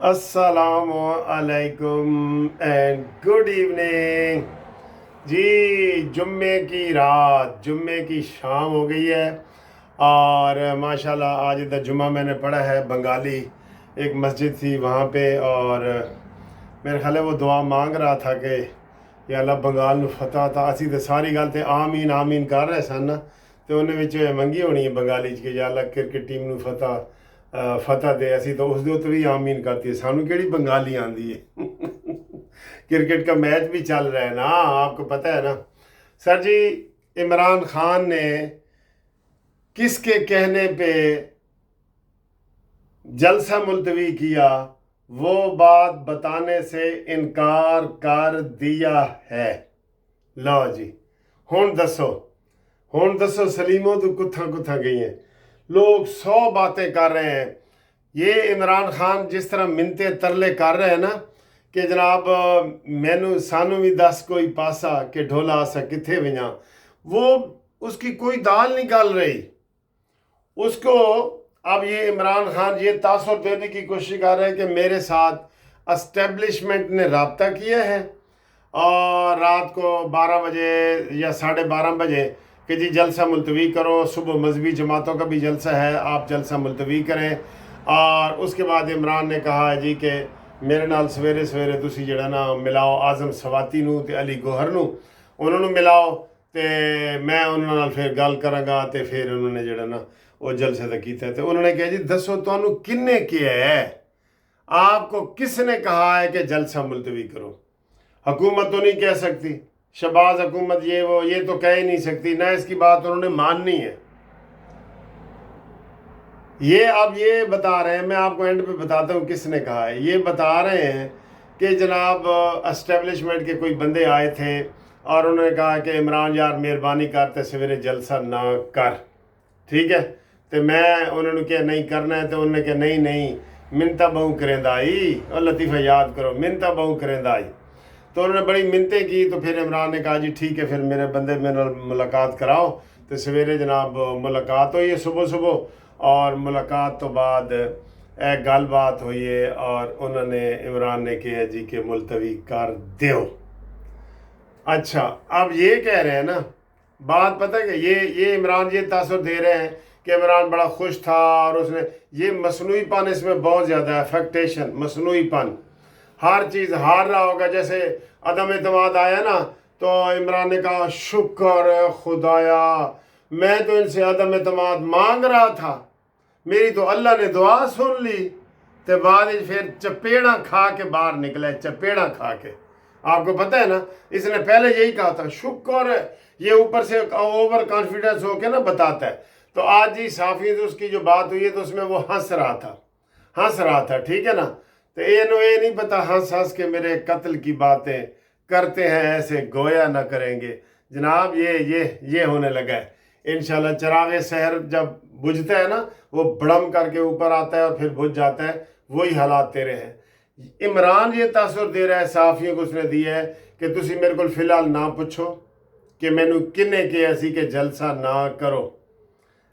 अस्सलाम वालेकुम and good evening जी। जुम्मे की रात, जुम्मे की शाम हो गई है और माशाल्लाह आज इधर जुम्मा मैंने पढ़ा है। बंगाली एक मस्जिद थी वहाँ पे, और मेरे ख्याल है वो दुआ मांग रहा था कि या अल्लाह बंगाल ਨੂੰ फतह था। ਅਸੀਂ ਤੇ ਸਾਰੀ ਗੱਲ ਤੇ ਆਮੀਨ ਆਮੀਨ ਕਰ ਰਹੇ ਸਨ ਨਾ, ਤੇ ਉਹਨੇ ਵਿੱਚ ਮੰਗੀ ਹੋਣੀ ਹੈ ਬੰਗਾਲੀ 'ਚ ਕਿ ਜਾਂ ਅੱਲਾਹ ਕ੍ਰਿਕਟ ਟੀਮ ਨੂੰ ਫਤਹ ਦੇ। ਅਸੀਂ ਤਾਂ ਉਸ ਦੇ ਉੱਤੇ ਵੀ ਆਮੀਨ करती है। ਸਾਨੂੰ ਕਿਹੜੀ ਬੰਗਾਲੀ ਆਂਦੀ है। क्रिकेट का मैच भी चल रहा है ना, आपको पता है ना। सर जी, इमरान खान ने किसके कहने पे जलसा मुलतवी किया, वो बात बताने से इनकार कर दिया है। लो जी, हुण दसो सलीमो तू कुत्था गई है। लोग 100 बातें कर रहे हैं। ये इमरान खान जिस तरह मिन्नते तरले कर रहे हैं ना कि जनाब मैनू सानू भी दस कोई पासा कि ढोला आसा किथे वियां, वो उसकी कोई दाल नहीं गल रही उसको। अब ये इमरान खान ये तासुर देने की कोशिश कर रहे हैं कि मेरे साथ एस्टेब्लिशमेंट ने रब्ता किया है और रात को 12 बजे या 12:30 बजे कि जी जलसा मुलतवी करो, सुबह मजहबी जमातों का भी जलसा है, आप जलसा मुलतवी करें। और उसके बाद इमरान ने कहा है जी कि मेरे नाल सवेरे सवेरे तुसी जड़ा ना मिलाओ आज़म सवाती नू ते अली गोहर नू, उन्होंने मिलाओ ते मैं उन्होंने नाल फिर गल करांगा। ते फिर उन्होंने जड़ा ना वो जलसे तक कीता। तो उन्होंने कहा जी दसो तुहानू किन्ने किया है, आपको किसने कहा है कि जलसा मुलतवी करो। हुकूमत तो नहीं कह सकती, शहबाज हुकूमत ये तो कह ही नहीं सकती ना, इसकी बात उन्होंने माननी है। ये अब ये बता रहे हैं, मैं आपको एंड पे बताता हूँ किसने कहा है। ये बता रहे हैं कि जनाब एस्टेब्लिशमेंट के कोई बंदे आए थे और उन्होंने कहा कि इमरान यार मेहरबानी करते सवेरे जलसा ना कर, ठीक है। तो मैं उन्होंने कहा नहीं करना है, तो उन्होंने कहा नहीं मिन्नता बहु करेंदा आई, और लतीफ़ा याद करो मिन्नता बहु करेंदा आई। तो उन्होंने बड़ी मिन्नतें की। तो फिर इमरान ने कहा जी ठीक है, फिर मेरे बंदे मेरे मुलाकात कराओ। तो सवेरे जनाब मुलाकात हुई है सुबह और मुलाकात तो बाद एक गल बात हुई है और उन्होंने इमरान ने कहा जी कि मुलतवी कर दो। अच्छा, अब ये कह रहे हैं ना, बात पता है कि ये इमरान ये तासुर दे रहे हैं कि इमरान बड़ा खुश था और उसने ये मसनूईपन इसमें बहुत ज़्यादा है, अफेक्टेशन, मसनूईपन, हर चीज़ हार रहा होगा। जैसे अदम एतमाद आया ना, तो इमरान ने कहा शुक्र है खुदाया, मैं तो इनसे अदम एतमाद मांग रहा था, मेरी तो अल्लाह ने दुआ सुन ली। तो बाद फिर चपेड़ा खा के बाहर निकले, चपेड़ा खा के। आपको पता है ना, इसने पहले यही कहा था शुक्र है। ये ऊपर से ओवर कॉन्फिडेंस होके ना बताता है। तो आज जी साफ़ी तो उसकी जो बात हुई है तो उसमें वो हंस रहा था, ठीक है ना। तो ये नहीं पता हंस के मेरे कत्ल की बातें करते हैं, ऐसे गोया ना करेंगे। जनाब ये होने लगा है। इंशाल्लाह चिराग सहर जब बुझता है ना, वो बड़म करके ऊपर आता है और फिर बुझ जाता है। वही हालात तेरे हैं। इमरान ये तासुर दे रहा है, साफियों को उसने दिया है कि तुसी मेरे को फिलहाल ना पूछो कि मैनू किन्ने कहा सी कि जलसा ना करो।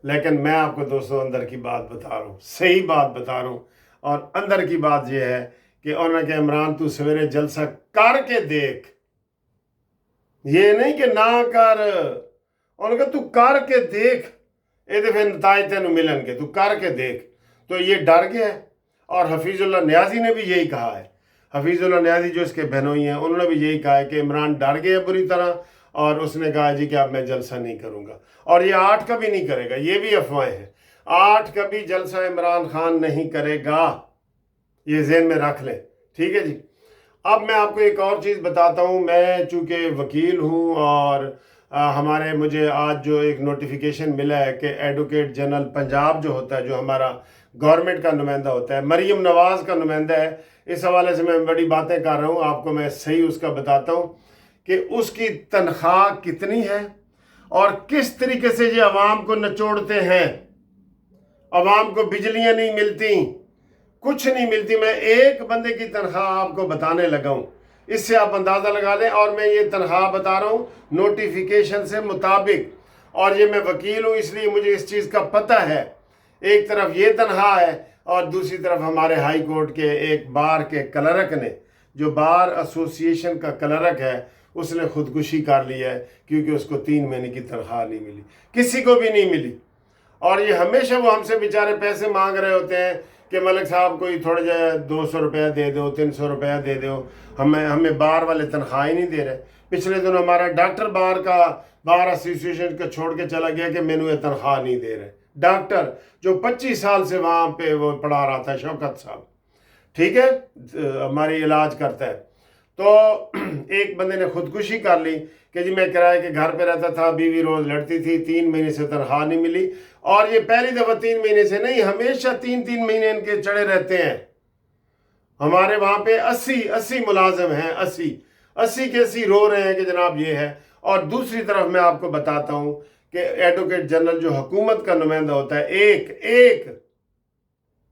लेकिन मैं आपको दोस्तों अंदर की बात बता रहा हूँ, सही बात बता रहा हूँ। और अंदर की बात यह है कि उन्होंने कहा इमरान तू सवेरे जलसा करके देख, ये नहीं कि ना कर। उन्होंने कहा तू करके देख, ये फिर नताज तेन मिलनगे, तू करके देख। तो ये डर गया है। और हफीजुल्लाह न्याजी ने भी यही कहा है, हफीजुल्लाह न्याजी जो इसके बहनोई हैं, उन्होंने भी यही कहा है कि इमरान डर गया बुरी तरह और उसने कहा जी कि अब मैं जलसा नहीं करूँगा। और ये 8 का भी नहीं करेगा, ये भी अफवाहें हैं। 8 का भी जलसा इमरान खान नहीं करेगा, ये ज़हन में रख लें, ठीक है जी। अब मैं आपको एक और चीज़ बताता हूँ। मैं चूँकि वकील हूँ और मुझे आज जो एक नोटिफिकेशन मिला है कि एडवोकेट जनरल पंजाब जो होता है, जो हमारा गवर्नमेंट का नुमाइंदा होता है, मरीम नवाज़ का नुमाइंदा है, इस हवाले से मैं बड़ी बातें कर रहा हूँ। आपको मैं सही उसका बताता हूँ कि उसकी तनख्वाह कितनी है और किस तरीके से ये अवाम को निचोड़ते हैं। अवाम को बिजलियाँ नहीं मिलती, कुछ नहीं मिलती। मैं एक बंदे की तनख्वाह आपको बताने लगा हूँ, इससे आप अंदाज़ा लगा लें। और मैं ये तनख्वाह बता रहा हूँ नोटिफिकेशन से मुताबिक, और ये मैं वकील हूँ इसलिए मुझे इस चीज़ का पता है। एक तरफ ये तनख्वाह है اور دوسری طرف ہمارے ہائی کورٹ کے ایک بار کے کلرک نے، جو بار ایسوسیشن کا کلرک ہے، اس نے خودکشی کر لی ہے کیونکہ اس کو 3 مہینے کی تنخواہ نہیں ملی، کسی کو بھی نہیں ملی۔ اور یہ ہمیشہ وہ ہم سے بیچارے پیسے مانگ رہے ہوتے ہیں کہ ملک صاحب کوئی تھوڑا جا 200 روپیہ دے دو، 300 روپیہ دے دو، ہمیں بار والے تنخواہ ہی نہیں دے رہے۔ پچھلے دن ہمارا ڈاکٹر بار ایسوسیشن کا چھوڑ کے چلا گیا کہ مینوں یہ تنخواہ نہیں دے رہے۔ ڈاکٹر جو 25 سال سے وہاں پہ وہ پڑھا رہا تھا، شوکت صاحب، ٹھیک ہے، ہماری علاج کرتا ہے۔ تو ایک بندے نے خودکشی کر لی کہ جی میں کرائے کے گھر پہ رہتا تھا، بیوی روز لڑتی تھی، 3 مہینے سے تنخواہ نہیں ملی۔ اور یہ پہلی دفعہ 3 مہینے سے نہیں، ہمیشہ 3 مہینے ان کے چڑھے رہتے ہیں۔ ہمارے وہاں پہ 80 ملازم ہیں، 80 کے 80 رو رہے ہیں کہ جناب یہ ہے۔ اور دوسری طرف میں آپ کو بتاتا ہوں کہ ایڈوکیٹ جنرل جو حکومت کا نمائندہ ہوتا ہے، ایک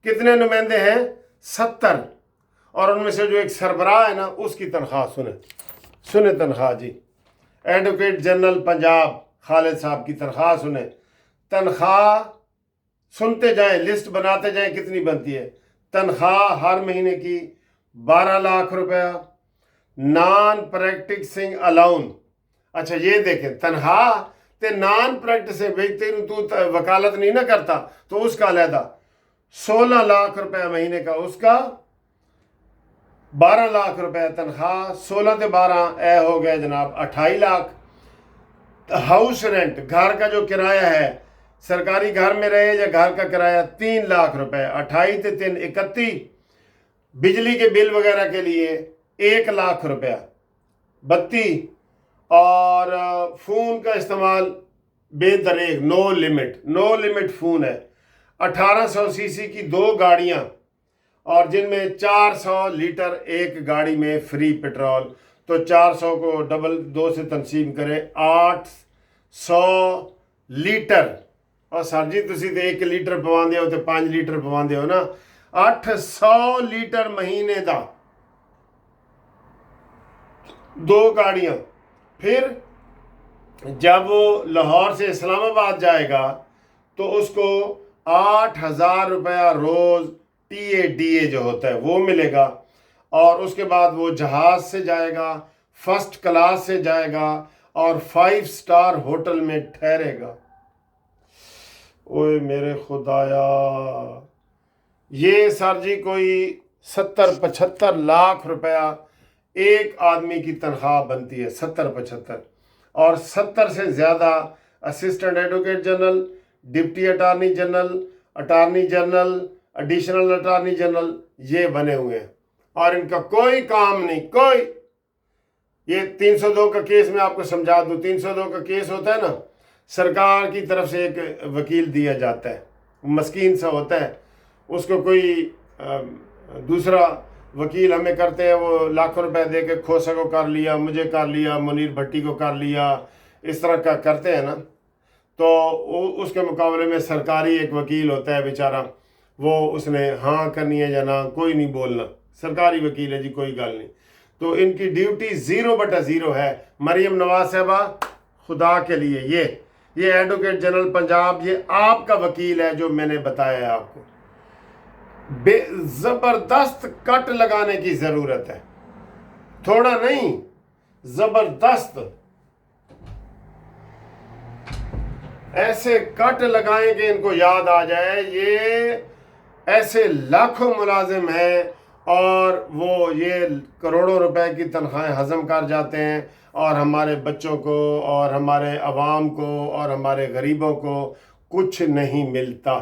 کتنے نمائندے ہیں؟ 70۔ اور ان میں سے جو ایک سربراہ ہے نا، اس کی تنخواہ سنیں تنخواہ جی، ایڈوکیٹ جنرل پنجاب خالد صاحب کی تنخواہ سنیں، تنخواہ سنتے جائیں، لسٹ بناتے جائیں کتنی بنتی ہے۔ تنخواہ ہر مہینے کی 12 لاکھ روپیہ، نان پریکٹسنگ الاؤن۔ اچھا یہ دیکھیں، تنخواہ تے نان پریکٹسنگ، بھائی تیروں تو وکالت نہیں نہ کرتا تو اس کا علیحدہ 16 لاکھ روپیہ مہینے کا، اس کا 12 لاکھ روپے تنخواہ، 16 تے 12 اے ہو گئے جناب 28 لاکھ۔ ہاؤس رینٹ، گھر کا جو کرایہ ہے، سرکاری گھر میں رہے یا گھر کا کرایہ، 3 لاکھ روپے، 28 تے 3 31۔ بجلی کے بل وغیرہ کے لیے 1 لاکھ روپیہ، 32۔ اور فون کا استعمال بے دریغ، نو لمٹ فون ہے۔ 1800 سی سی کی 2 گاڑیاں، اور جن میں 400 لیٹر ایک گاڑی میں فری پیٹرول، تو 400 کو ڈبل 2 سے تقسیم کریں، 800 لیٹر۔ اور سر جی تسی تے 1 لیٹر پواندے ہو تے 5 لیٹر پواندے ہو نا، 800 لیٹر مہینے دا، 2 گاڑیاں۔ پھر جب وہ لاہور سے اسلام آباد جائے گا تو اس کو 8000 روپیہ روز ٹی اے جو ہوتا ہے وہ ملے گا، اور اس کے بعد وہ جہاز سے جائے گا، فرسٹ کلاس سے جائے گا، اور 5 سٹار ہوٹل میں ٹھہرے گا۔ اوئے میرے خدایا، یہ سر جی کوئی 70-75 لاکھ روپیہ ایک آدمی کی تنخواہ بنتی ہے، 70-75۔ اور 70 سے زیادہ assistant advocate general, deputy attorney general, additional attorney general یہ بنے ہوئے ہیں، اور ان کا کوئی کام نہیں، کوئی۔ یہ 302 کا کیس میں آپ کو سمجھا دوں، 302 کا کیس ہوتا ہے نا، سرکار کی طرف سے ایک وکیل دیا جاتا ہے، مسکین سا ہوتا ہے، اس کو کوئی دوسرا وکیل ہمیں کرتے ہیں، وہ لاکھوں روپے دے کے کھوسا کو کر لیا، مجھے کر لیا، منیر بھٹی کو کر لیا، اس طرح کا کرتے ہیں نا۔ تو اس کے مقابلے میں سرکاری ایک وکیل ہوتا ہے بیچارہ، وہ اس نے ہاں کرنی ہے یا نہ، کوئی نہیں بولنا، سرکاری وکیل ہے جی، کوئی گل نہیں۔ تو ان کی ڈیوٹی 0/0 ہے۔ مریم نواز صاحبہ، خدا کے لیے یہ ایڈوکیٹ جنرل پنجاب، یہ آپ کا وکیل ہے جو میں نے بتایا ہے آپ کو، زبردست کٹ لگانے کی ضرورت ہے، تھوڑا نہیں، زبردست ایسے کٹ لگائیں کہ ان کو یاد آ جائے یہ ایسے لاکھوں ملازم ہیں، اور وہ یہ کروڑوں روپے کی تنخواہیں ہضم کر جاتے ہیں، اور ہمارے بچوں کو اور ہمارے عوام کو اور ہمارے غریبوں کو کچھ نہیں ملتا۔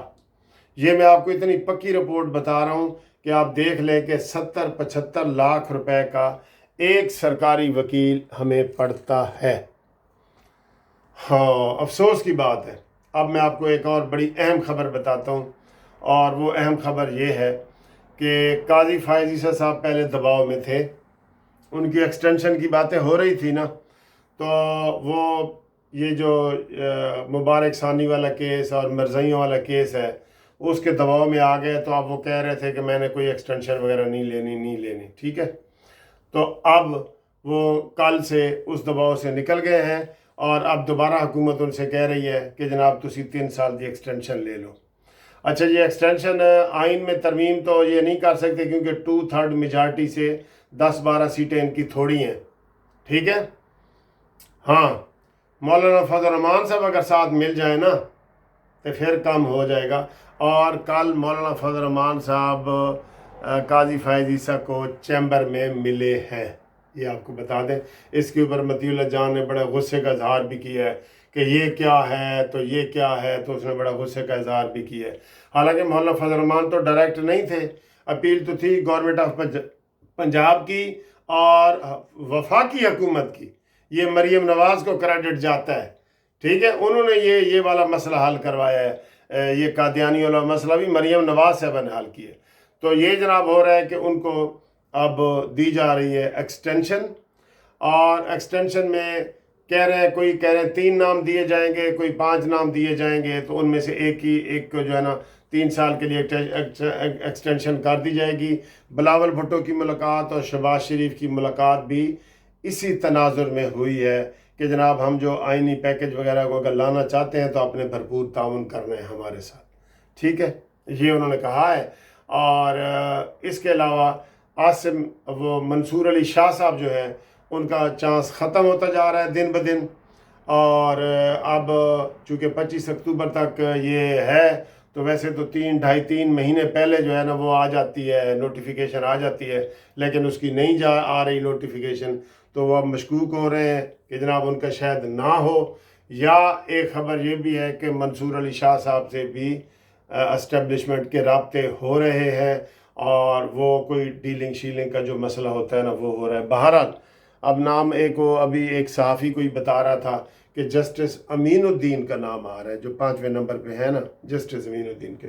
یہ میں آپ کو اتنی پکی رپورٹ بتا رہا ہوں کہ آپ دیکھ لیں کہ 70-75 لاکھ روپے کا ایک سرکاری وکیل ہمیں پڑتا ہے۔ ہاں، افسوس کی بات ہے۔ اب میں آپ کو ایک اور بڑی اہم خبر بتاتا ہوں، اور وہ اہم خبر یہ ہے کہ قاضی فائز عیسیٰ صاحب پہلے دباؤ میں تھے، ان کی ایکسٹینشن کی باتیں ہو رہی تھی نا، تو وہ یہ جو مبارک ثانی والا کیس اور مرزائیوں والا کیس ہے، اس کے دباؤ میں آ گئے، تو اب وہ کہہ رہے تھے کہ میں نے کوئی ایکسٹینشن وغیرہ نہیں لینی، ٹھیک ہے۔ تو اب وہ کل سے اس دباؤ سے نکل گئے ہیں، اور اب دوبارہ حکومت ان سے کہہ رہی ہے کہ جناب تسی 3 سال دی ایکسٹینشن لے لو۔ अच्छा जी, एक्सटेंशन आइन में तरमीम तो ये नहीं कर सकते क्योंकि 2/3 मेजॉरिटी से 10-12 सीटें इनकी थोड़ी हैं, ठीक है। हाँ, मौलाना फजल रहमान साहब अगर साथ मिल जाए ना तो फिर काम हो जाएगा। और कल मौलाना फजल रहमान साहब काजी फैज़ ईसा को चैम्बर में मिले हैं, ये आपको बता दें। इसके ऊपर मतीउल्लाह जान ने बड़ा गुस्से का इजहार भी किया है कि ये क्या है तो ये क्या है, तो उसने बड़ा गुस्से का इजहार भी किया है। हालांकि मौलाना फजल रहमान तो डायरेक्ट नहीं थे, अपील तो थी गवर्नमेंट ऑफ पंजाब की और वफाकी हुकूमत की। ये मरीम नवाज़ को क्रेडिट जाता है, ठीक है। उन्होंने ये वाला मसला हल करवाया है, ये कादियानी वाला मसला भी मरीम नवाज़ साहब ने हल किया। तो ये जनाब हो रहा है कि उनको अब दी जा रही है एक्सटेंशन, और एक्सटेंशन में कह रहे हैं, कोई कह रहे हैं 3 नाम दिए जाएंगे, कोई 5 नाम दिए जाएंगे, तो उनमें से एक को जो है ना 3 साल के लिए एक्सटेंशन कर दी जाएगी। बिलावल भुट्टो की मुलाकात और शहबाज शरीफ की मुलाकात भी इसी तनाजुर में हुई है कि जनाब हम जो आइनी पैकेज वगैरह को अगर लाना चाहते हैं तो आपने भरपूर ताउन करना है हमारे साथ, ठीक है, ये उन्होंने कहा है। और इसके अलावा आसिम वो मंसूर अली शाह साहब जो है उनका चांस ख़त्म होता जा रहा है दिन ब दिन। और अब चूँकि 25 अक्टूबर तक ये है, तो वैसे तो 3 महीने पहले जो है ना वो आ जाती है, नोटिफिकेशन आ जाती है, लेकिन उसकी नहीं आ रही नोटिफिकेशन। तो वो अब मशकूक हो रहे हैं कि जनाब उनका शायद ना हो, या एक ख़बर ये भी है कि मंसूर अली शाह साहब से भी एस्टेब्लिशमेंट के राब्ते हो रहे हैं, और वो कोई डीलिंग शीलिंग का जो मसला होता है ना वो हो रहा है। बहरहाल अब नाम अभी एक सहाफ़ी कोई बता रहा था कि जस्टिस अमीनुद्दीन का नाम आ रहा है, जो 5वें नंबर पे है ना, जस्टिस अमीनुद्दीन के।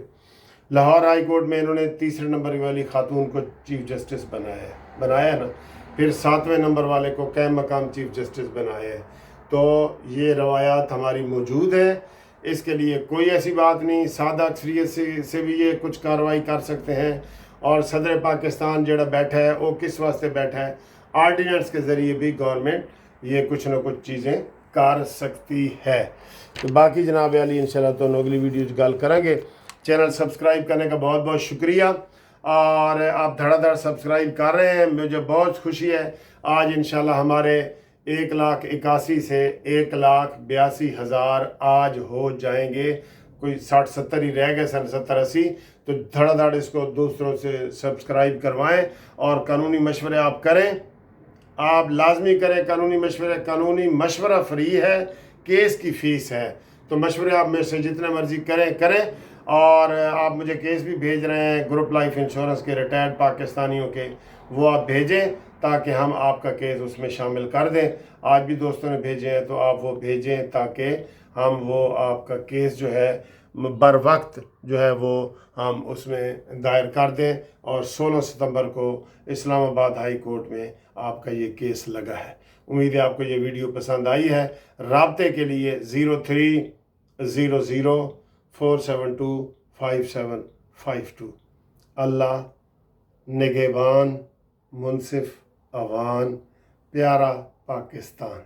लाहौर हाई कोर्ट में इन्होंने 3रे नंबर वाली खातून को चीफ जस्टिस बनाया है ना, फिर 7वें नंबर वाले को क़ायम मकाम चीफ जस्टिस बनाया है। तो ये रवायात हमारी मौजूद है, इसके लिए कोई ऐसी बात नहीं, सादा अक्सरियत से भी ये कुछ कार्रवाई कर सकते हैं। और सदर पाकिस्तान जड़ा बैठा है वो किस वास्ते बैठा है, आर्डीनेंस के ज़रिए भी गवर्नमेंट ये कुछ ना कुछ चीज़ें कर सकती है। तो बाकी जनाब अली इंशाल्लाह तो अगली वीडियो गल करेंगे। चैनल सब्सक्राइब करने का बहुत बहुत शुक्रिया, और आप धड़ाधड़ सब्सक्राइब कर रहे हैं, मुझे बहुत खुशी है। आज इंशाल्लाह हमारे 1,81,000 से 1,82,000 आज हो जाएंगे, कोई 60-70 ही रह गए, 70-80। तो धड़ाधड़ इसको दूसरों से सब्सक्राइब करवाएं, और कानूनी मशवरे आप करें, आप लाजमी करें कानूनी मशवरा फ्री है, केस की फ़ीस है। तो मशवरे आप मेरे से जितना मर्ज़ी करें। और आप मुझे केस भी भेज रहे हैं ग्रुप लाइफ इंश्योरेंस के रिटायर्ड पाकिस्तानियों के, वो आप भेजें ताकि हम आपका केस उसमें शामिल कर दें। आज भी दोस्तों ने भेजे हैं, तो आप वो भेजें ताकि हम वो आपका केस जो है बर वक्त जो है वो हम उसमें दायर कर दें। और 16 सितंबर को इस्लामाबाद हाई कोर्ट में आपका ये केस लगा है। उम्मीद है आपको ये वीडियो पसंद आई है। राब्ते के लिए 030047257552। अल्लाह निगहबान, मुनसिफ अवान, प्यारा पाकिस्तान।